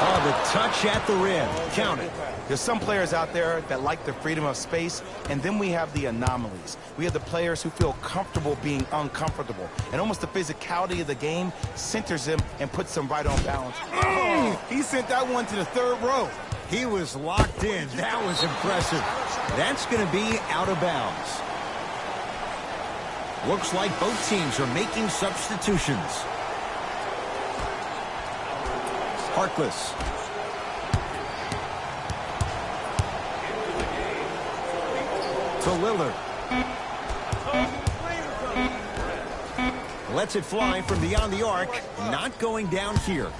[SPEAKER 3] Oh, the touch at the rim. Count it.
[SPEAKER 4] There's some players out there that like the freedom of space, and then we have the anomalies. We have the players who feel comfortable being uncomfortable, and almost the physicality of the game centers them and puts them right on balance. Oh, he sent that one to the third row.
[SPEAKER 3] He was locked in. That was impressive. That's going to be out of bounds. Looks like both teams are making substitutions. Harkless. To Lillard. Lets it fly from beyond the arc. Not going down here.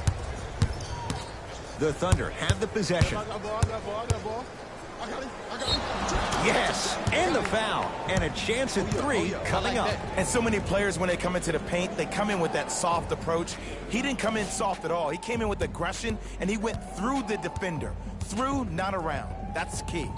[SPEAKER 3] The Thunder have the possession. Yes, and the foul. And a chance at three coming up.
[SPEAKER 4] And so many players, when they come into the paint, they come in with that soft approach. He didn't come in soft at all. He came in with aggression, and he went through the defender. Through, not around. That's key.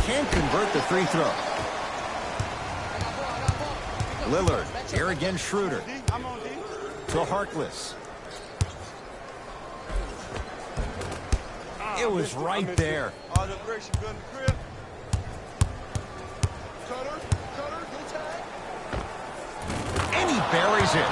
[SPEAKER 3] Can't convert the free throw. Lillard, here again Schroeder.
[SPEAKER 6] I'm on D.
[SPEAKER 3] To Harkless. It was right there.
[SPEAKER 6] All the bricks, you good in the crib?
[SPEAKER 1] Cutter, good tag.
[SPEAKER 3] And he buries it.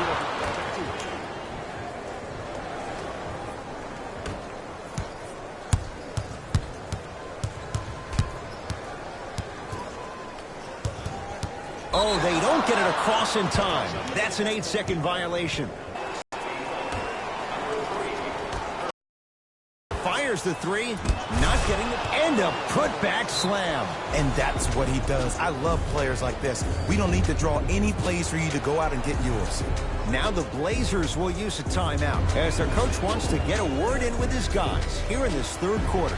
[SPEAKER 3] Oh, they don't get it across in time. That's an 8-second violation. Fires the three, not getting it, and a putback slam.
[SPEAKER 4] And that's what he does. I love players like this. We don't need to draw any plays for you to go out and get yours.
[SPEAKER 3] Now the Blazers will use a timeout as their coach wants to get a word in with his guys here in this third quarter.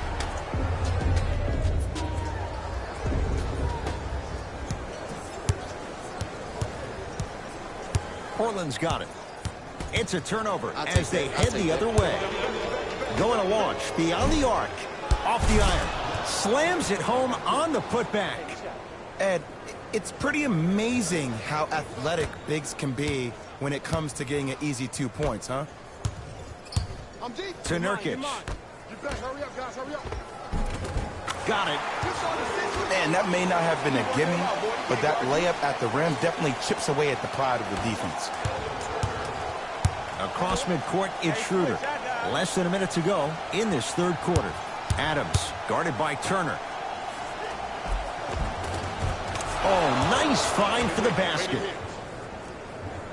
[SPEAKER 3] Portland's got it. It's a turnover as they head the other way. Going to launch beyond the arc. Off the iron. Slams it home on the putback.
[SPEAKER 4] Ed, it's pretty amazing how athletic bigs can be when it comes to getting an easy 2 points, huh?
[SPEAKER 1] I'm deep.
[SPEAKER 3] To Nurkic.
[SPEAKER 1] You better hurry up, guys. Hurry up.
[SPEAKER 3] Got it.
[SPEAKER 4] Man, that may not have been a gimme, but that layup at the rim definitely chips away at the pride of the defense.
[SPEAKER 3] Across midcourt, it's Schroeder. Less than a minute to go in this third quarter. Adams, guarded by Turner. Oh, nice find for the basket.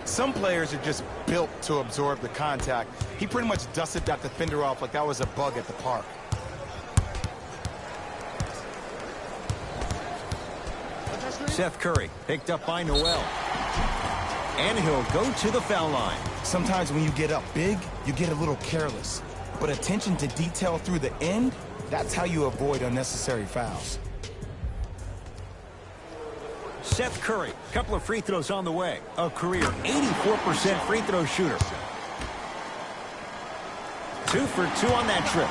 [SPEAKER 4] Some players are just built to absorb the contact. He pretty much dusted that defender off like that was a bug at the park.
[SPEAKER 3] Seth Curry, picked up by Noel. And he'll go to the foul line.
[SPEAKER 4] Sometimes when you get up big, you get a little careless. But attention to detail through the end, that's how you avoid unnecessary fouls.
[SPEAKER 3] Seth Curry, couple of free throws on the way. A career 84% free throw shooter. 2 for 2 on that trip.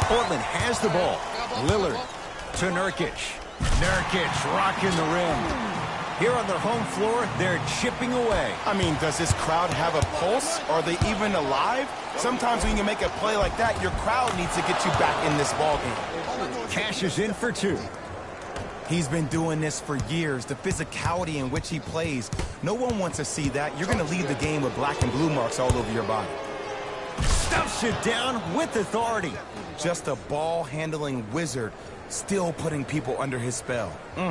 [SPEAKER 3] Portland has the ball. Lillard to Nurkic. Nurkic rocking the rim. Here on their home floor, they're chipping away.
[SPEAKER 4] I mean, does this crowd have a pulse? Are they even alive? Sometimes when you make a play like that, your crowd needs to get you back in this ballgame.
[SPEAKER 3] Cashes in for 2.
[SPEAKER 4] He's been doing this for years. The physicality in which he plays, no one wants to see that. You're going to leave the game with black and blue marks all over your body.
[SPEAKER 3] Stuffs it down with authority.
[SPEAKER 4] Just a ball-handling wizard, still putting people under his spell.
[SPEAKER 6] D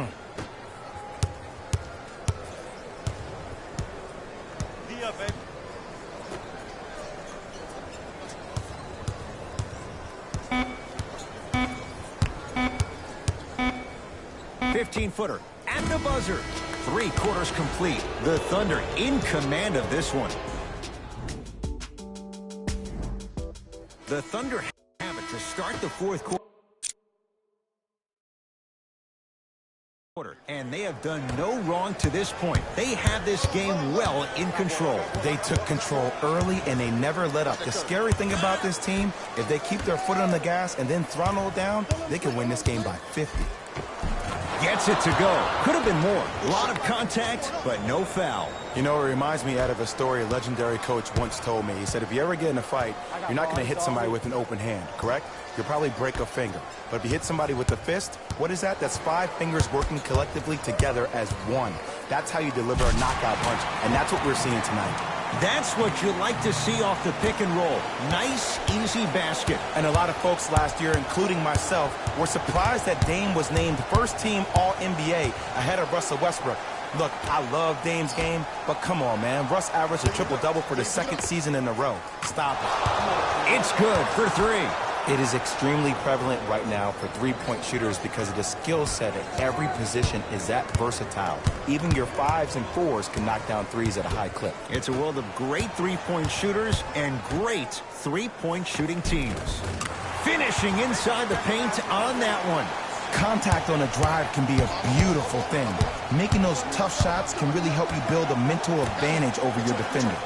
[SPEAKER 6] up, baby.
[SPEAKER 3] 15-footer at the buzzer. 3 quarters complete. The Thunder in command of this one. The Thunder have it to start the 4th quarter. And they have done no wrong to this point. They have this game well in control.
[SPEAKER 4] They took control early, and they never let up. The scary thing about this team, if they keep their foot on the gas and then throttle it down, they can win this game by 50.
[SPEAKER 3] Gets it to go. Could have been more. A lot of contact, but no foul.
[SPEAKER 4] You know, it reminds me out of a story a legendary coach once told me. He said, if you ever get in a fight, you're not going to hit somebody with an open hand, correct? You'll probably break a finger. But if you hit somebody with a fist, what is that? That's 5 fingers working collectively together as one. That's how you deliver a knockout punch, and that's what we're seeing tonight.
[SPEAKER 3] That's what you like to see off the pick and roll. Nice, easy basket.
[SPEAKER 4] And a lot of folks last year, including myself, were surprised that Dame was named first-team All-NBA ahead of Russell Westbrook. Look, I love Dame's game, but come on, man. Russ averaged a triple-double for the 2nd season in a row. Stop it.
[SPEAKER 3] It's good for 3.
[SPEAKER 4] It is extremely prevalent right now for three-point shooters because of the skill set at every position is that versatile. Even your 5s and 4s can knock down 3s at a high clip.
[SPEAKER 3] It's a world of great three-point shooters and great three-point shooting teams. Finishing inside the paint on that one.
[SPEAKER 4] Contact on a drive can be a beautiful thing. Making those tough shots can really help you build a mental advantage over your defender.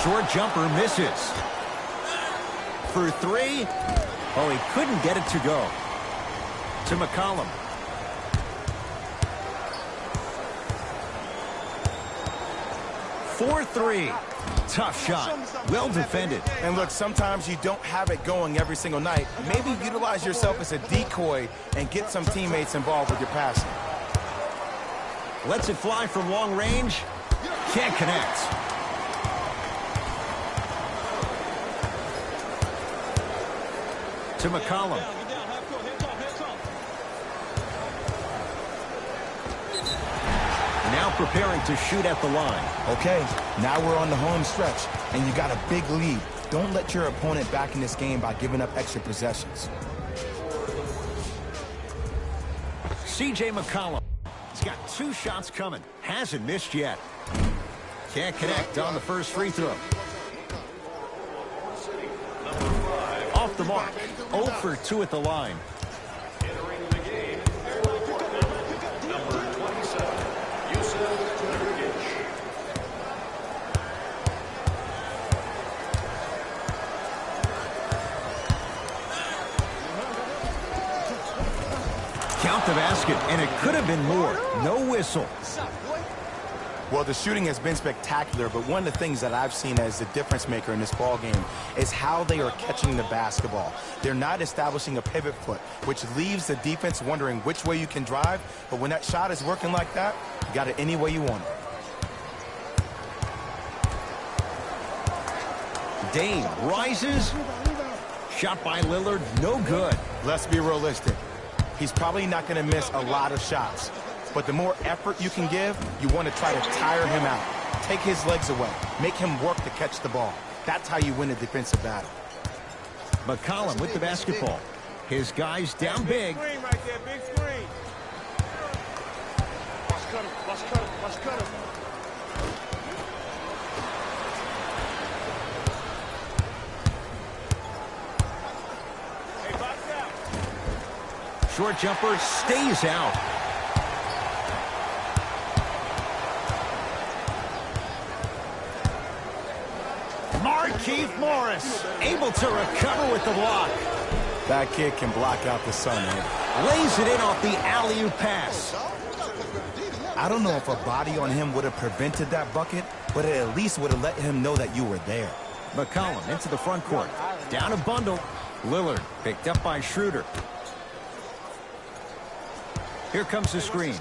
[SPEAKER 3] Short jumper misses. For 3. Oh, he couldn't get it to go. To McCollum. For 3. Tough shot. Well defended.
[SPEAKER 4] And look, sometimes you don't have it going every single night. Maybe utilize yourself as a decoy and get some teammates involved with your passing.
[SPEAKER 3] Lets it fly from long range. Can't connect. To McCollum. Now preparing to shoot at the line.
[SPEAKER 4] Okay, now we're on the home stretch, and you got a big lead. Don't let your opponent back in this game by giving up extra possessions.
[SPEAKER 3] C.J. McCollum. He's got 2 shots coming. Hasn't missed yet. Can't connect on the first free throw. Off the mark. 0 for 2 at the line.
[SPEAKER 5] Entering the game, number 27, Yusuf Nurkic.
[SPEAKER 3] Count the basket, and it could have been more. No whistle.
[SPEAKER 4] Well, the shooting has been spectacular, but one of the things that I've seen as the difference maker in this ball game is how they are catching the basketball. They're not establishing a pivot foot, which leaves the defense wondering which way you can drive, but when that shot is working like that, you got it any way you want it.
[SPEAKER 3] Dame rises. Shot by Lillard, no good.
[SPEAKER 4] Let's be realistic. He's probably not going to miss a lot of shots. But the more effort you can give, you want to try to tire him out. Take his legs away. Make him work to catch the ball. That's how you win a defensive battle.
[SPEAKER 3] McCollum with the basketball. His guys down big.
[SPEAKER 6] Big screen right there, big screen. Watch cutter, watch cutter, watch cutter. Hey, box out.
[SPEAKER 3] Short jumper stays out. Markieff Morris able to recover with the block.
[SPEAKER 4] That kid can block out the sun, man.
[SPEAKER 3] Lays it in off the alley-oop pass.
[SPEAKER 4] I don't know if a body on him would have prevented that bucket, but it at least would have let him know that you were there.
[SPEAKER 3] McCollum into the front court. Down a bundle. Lillard picked up by Schroeder. Here comes the screen.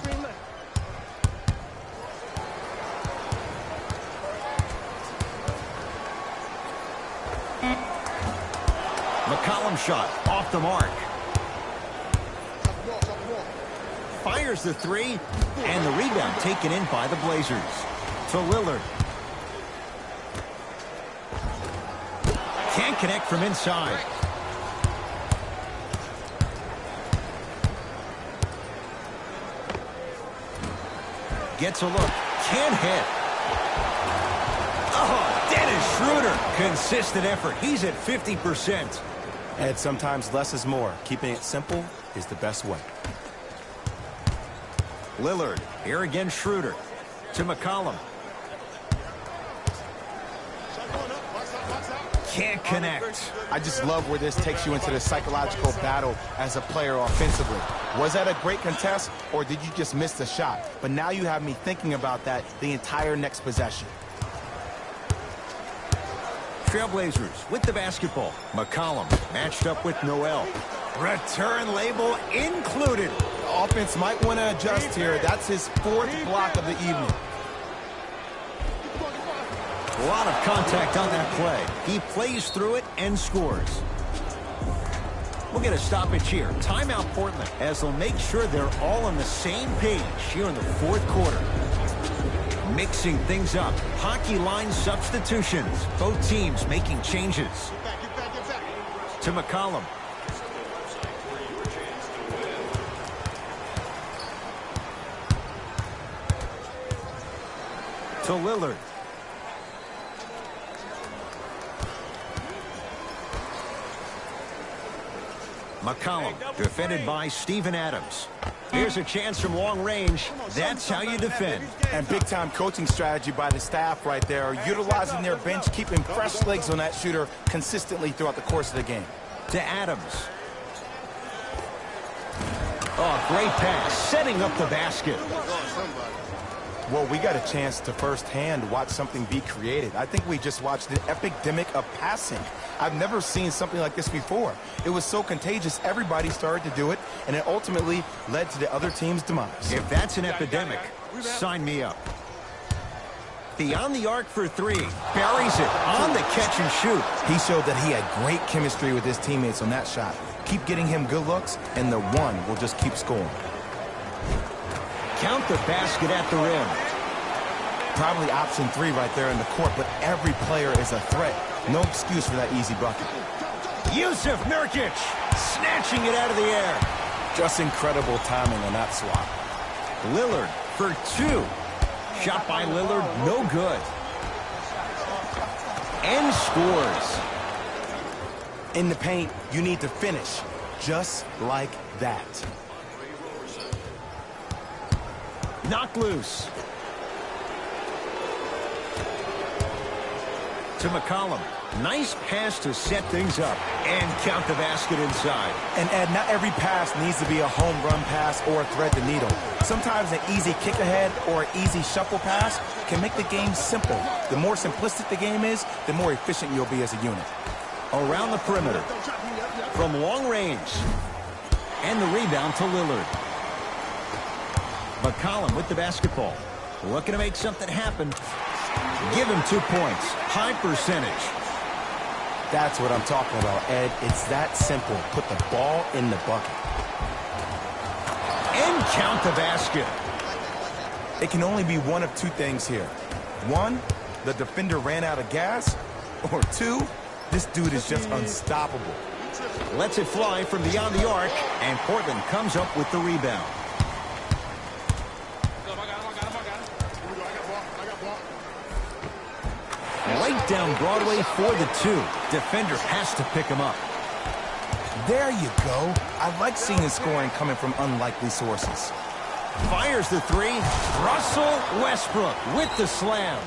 [SPEAKER 3] McCollum shot off the mark. Fires the 3, and the rebound taken in by the Blazers. To Lillard. Can't connect from inside. Gets a look. Can't hit. Oh, Dennis Schroeder. Consistent effort. He's at 50%.
[SPEAKER 4] And sometimes less is more. Keeping it simple is the best way.
[SPEAKER 3] Lillard. Here again, Schroeder. To McCollum. Can't connect.
[SPEAKER 4] I just love where this takes you into the psychological battle as a player offensively. Was that a great contest, or did you just miss the shot? But now you have me thinking about that the entire next possession.
[SPEAKER 3] Trailblazers with the basketball. McCollum matched up with Noel. Return label included.
[SPEAKER 4] Offense might want to adjust here. That's his 4th block of the evening.
[SPEAKER 3] A lot of contact on that play. He plays through it and scores. We'll get a stoppage here. Timeout Portland, as they'll make sure they're all on the same page here in the 4th quarter. Mixing things up. Hockey line substitutions. Both teams making changes. To McCollum. To Lillard. McCollum, defended by Steven Adams. Here's a chance from long range. That's how you defend.
[SPEAKER 4] And big-time coaching strategy by the staff right there, utilizing their bench, keeping fresh legs on that shooter consistently throughout the course of the game.
[SPEAKER 3] To Adams. Oh, great pass, setting up the basket.
[SPEAKER 4] Well, we got a chance to firsthand watch something be created. I think we just watched an epidemic of passing. I've never seen something like this before. It was so contagious, everybody started to do it, and it ultimately led to the other team's demise.
[SPEAKER 3] If that's an epidemic, sign me up. Beyond the arc for 3. Buries it on the catch and shoot.
[SPEAKER 4] He showed that he had great chemistry with his teammates on that shot. Keep getting him good looks, and the one will just keep scoring.
[SPEAKER 3] Count the basket at the rim.
[SPEAKER 4] Probably option 3 right there in the court, but every player is a threat. No excuse for that easy bucket.
[SPEAKER 3] Yusuf Nurkic snatching it out of the air.
[SPEAKER 4] Just incredible timing on that swat.
[SPEAKER 3] Lillard for 2. Shot by Lillard, no good. And scores.
[SPEAKER 4] In the paint, you need to finish just like that.
[SPEAKER 3] Knocked loose. To McCollum. Nice pass to set things up. And count the basket inside.
[SPEAKER 4] And Ed, not every pass needs to be a home run pass or thread the needle. Sometimes an easy kick ahead or an easy shuffle pass can make the game simple. The more simplistic the game is, the more efficient you'll be as a unit.
[SPEAKER 3] Around the perimeter. From long range. And the rebound to Lillard. McCollum with the basketball. Looking to make something happen. Give him 2 points. High percentage.
[SPEAKER 4] That's what I'm talking about, Ed. It's that simple. Put the ball in the bucket.
[SPEAKER 3] And count the basket.
[SPEAKER 4] It can only be one of 2 things here. 1, the defender ran out of gas. Or 2, this dude is just unstoppable.
[SPEAKER 3] Lets it fly from beyond the arc. And Portland comes up with the rebound. Right down Broadway for the 2. Defender has to pick him up.
[SPEAKER 4] There you go. I like seeing the scoring coming from unlikely sources.
[SPEAKER 3] Fires the 3. Russell Westbrook with the slam.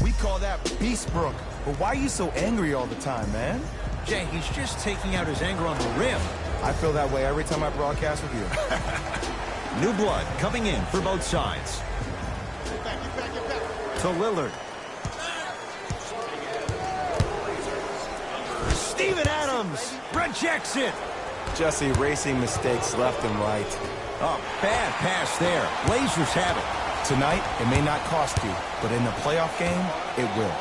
[SPEAKER 4] We call that Beastbrook. But why are you so angry all the time, man?
[SPEAKER 3] Jay, he's just taking out his anger on the rim.
[SPEAKER 4] I feel that way every time I broadcast with you.
[SPEAKER 3] New blood coming in for both sides. To Lillard. Steven Adams rejects it.
[SPEAKER 4] Just erasing mistakes left and right.
[SPEAKER 3] Oh, bad pass there. Blazers have it.
[SPEAKER 4] Tonight, it may not cost you, but in the playoff game, it will.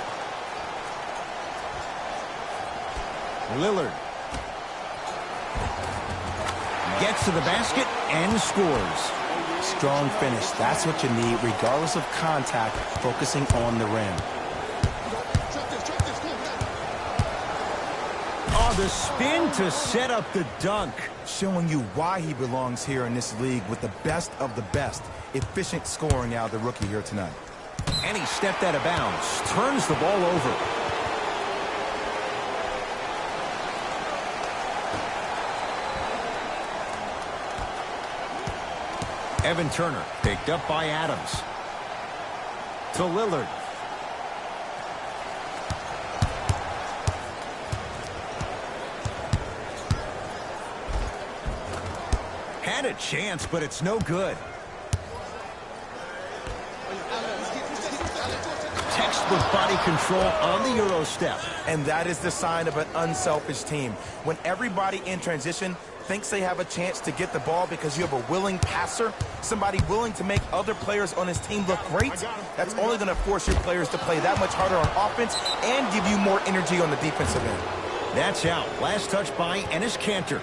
[SPEAKER 3] Lillard. Gets to the basket and scores.
[SPEAKER 4] Strong finish. That's what you need, regardless of contact, focusing on the rim.
[SPEAKER 3] Oh, the spin to set up the dunk.
[SPEAKER 4] showing you why he belongs here in this league with the best of the best. Efficient scoring out of the rookie here tonight.
[SPEAKER 3] And he stepped out of bounds, turns the ball over. Evan Turner picked up by Adams. To Lillard. Had a chance, but it's no good. Textbook body control on the Euro step.
[SPEAKER 4] And that is the sign of an unselfish team. When everybody in transition thinks they have a chance to get the ball because you have a willing passer, somebody willing to make other players on his team look great, that's only going to force your players to play that much harder on offense and give you more energy on the defensive end.
[SPEAKER 3] That's out. Last touch by Enes Kanter.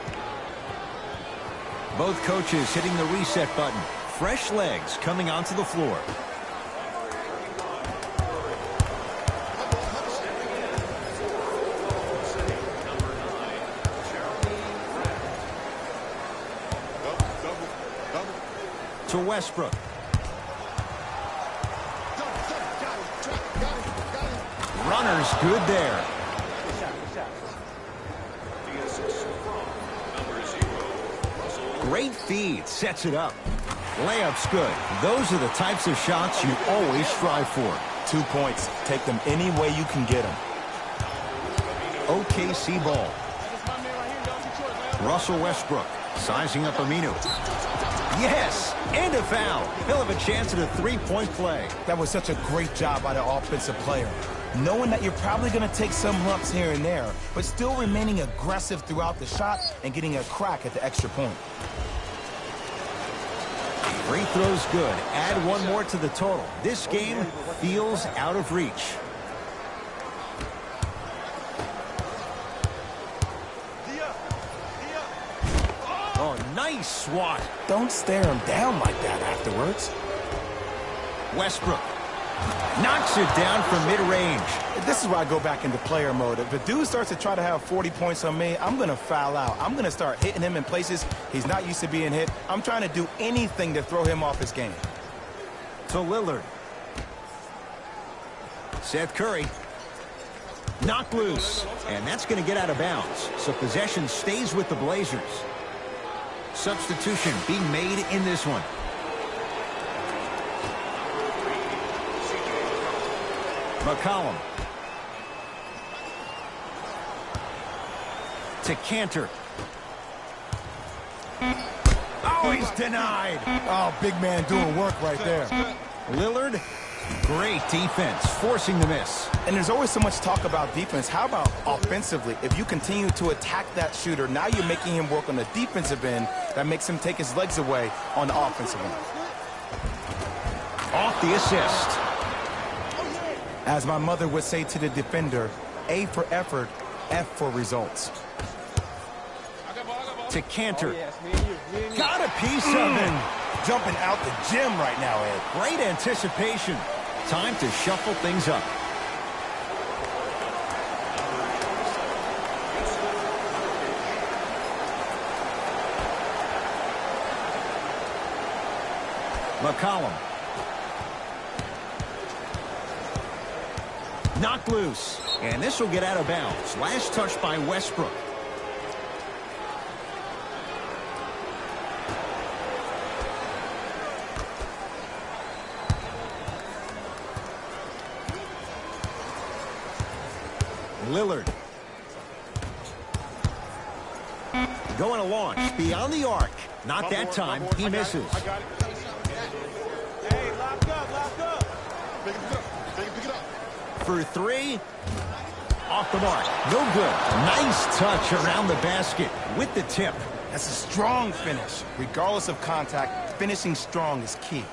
[SPEAKER 3] Both coaches hitting the reset button. Fresh legs coming onto the floor. To Westbrook. Runner's good there. Great feed, sets it up. Layup's good. Those are the types of shots you always strive for.
[SPEAKER 4] 2 points. Take them any way you can get them.
[SPEAKER 3] OKC ball. Russell Westbrook sizing up Aminu. Yes, and a foul. He'll have a chance at a three-point play.
[SPEAKER 4] That was such a great job by the offensive player. Knowing that you're probably going to take some lumps here and there, but still remaining aggressive throughout the shot and getting a crack at the extra point.
[SPEAKER 3] Free throw's good. Add one more to the total. This game feels out of reach. Oh, nice swat.
[SPEAKER 4] Don't stare him down like that afterwards.
[SPEAKER 3] Westbrook knocks it down from mid-range.
[SPEAKER 4] This is where I go back into player mode. If a dude starts to try to have 40 points on me, I'm going to foul out. I'm going to start hitting him in places he's not used to being hit. I'm trying to do anything to throw him off his game.
[SPEAKER 3] To Lillard. Seth Curry. Knocked loose. And that's going to get out of bounds. So possession stays with the Blazers. Substitution being made in this one. McCollum. To Kanter. Oh, he's denied.
[SPEAKER 4] Oh, big man doing work right there.
[SPEAKER 3] Lillard, great defense, forcing the miss.
[SPEAKER 4] And there's always so much talk about defense. How about offensively? If you continue to attack that shooter, now you're making him work on the defensive end. That makes him take his legs away on the offensive end.
[SPEAKER 3] Off the assist.
[SPEAKER 4] As my mother would say to the defender, A for effort, F for results.
[SPEAKER 3] To Kanter. Got a piece of him.
[SPEAKER 4] Jumping out the gym right now, Ed.
[SPEAKER 3] Great anticipation. Time to shuffle things up. McCollum. Knocked loose. And this will get out of bounds. Last touch by Westbrook. Lillard. Going to launch beyond the arc. Not that time. He misses.
[SPEAKER 6] I got it. Hey, lock up. Pick it up.
[SPEAKER 3] For three. Off the mark. No good. Nice touch around the basket with the tip.
[SPEAKER 4] That's a strong finish. Regardless of contact, finishing strong is key.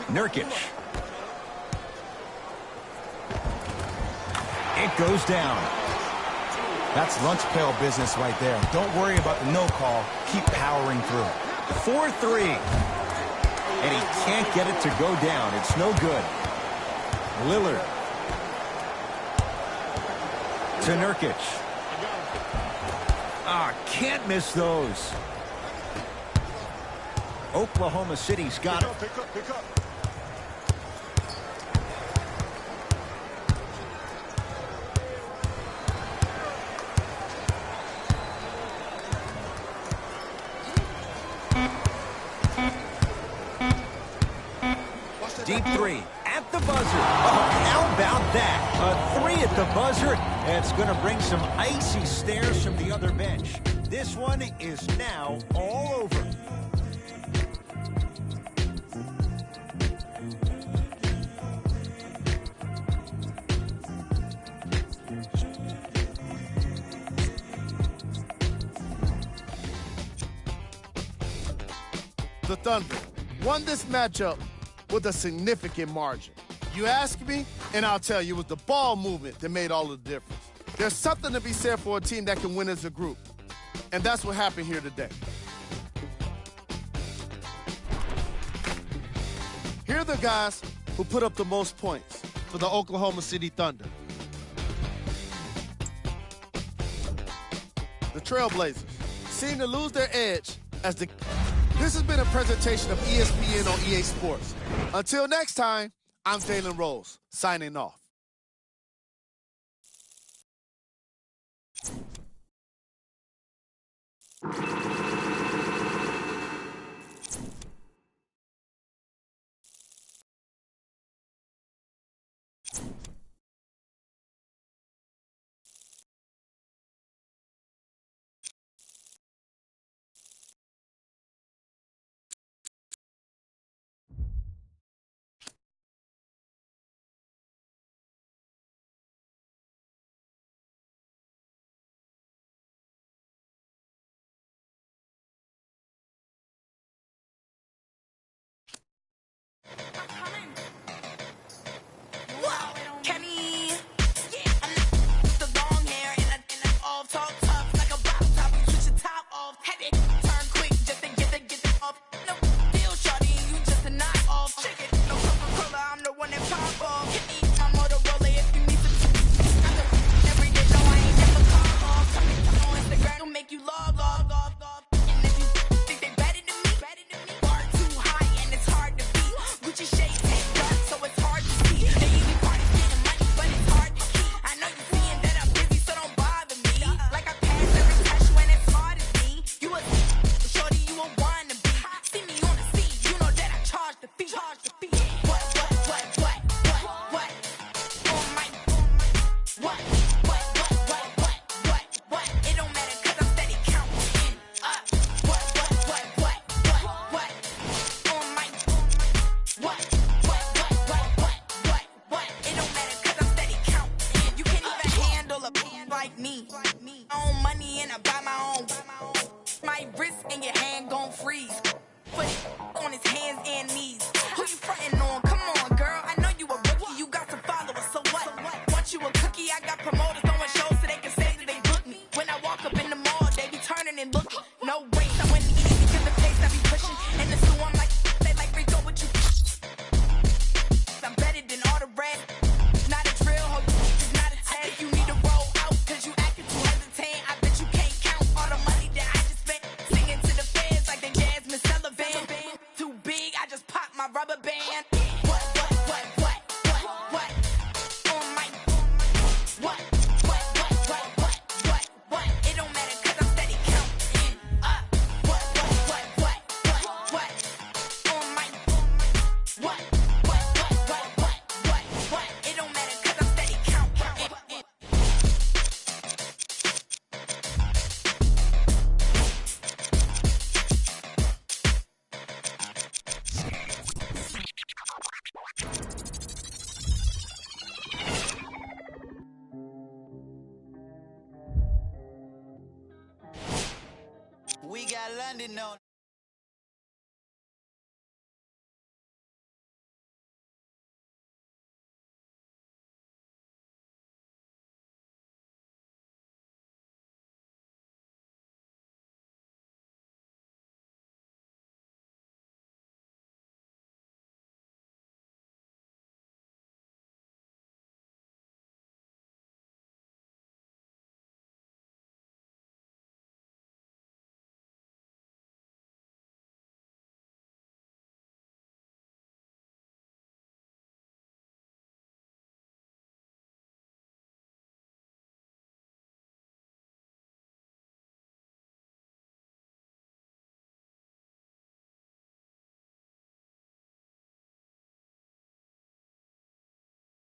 [SPEAKER 3] Nurkic. It goes down.
[SPEAKER 4] That's lunch pail business right there. Don't worry about the no call. Keep powering through.
[SPEAKER 3] 4-3. and he can't get it to go down. It's no good. Lillard. To Nurkic. Can't miss those. Oklahoma City's got it.
[SPEAKER 6] Pick up.
[SPEAKER 3] Deep three at the buzzer. Oh, how about that? A three at the buzzer. It's going to bring some icy stares from the other bench. This one is now all over.
[SPEAKER 1] The Thunder won this matchup with a significant margin. You ask me, and I'll tell you, it was the ball movement that made all the difference. There's something to be said for a team that can win as a group, and that's what happened here today. Here are the guys who put up the most points for the Oklahoma City Thunder. The Trailblazers seem to lose their edge as the... This has been a presentation of ESPN on EA Sports. Until next time, I'm Jalen Rose, signing off.
[SPEAKER 2] We got London on.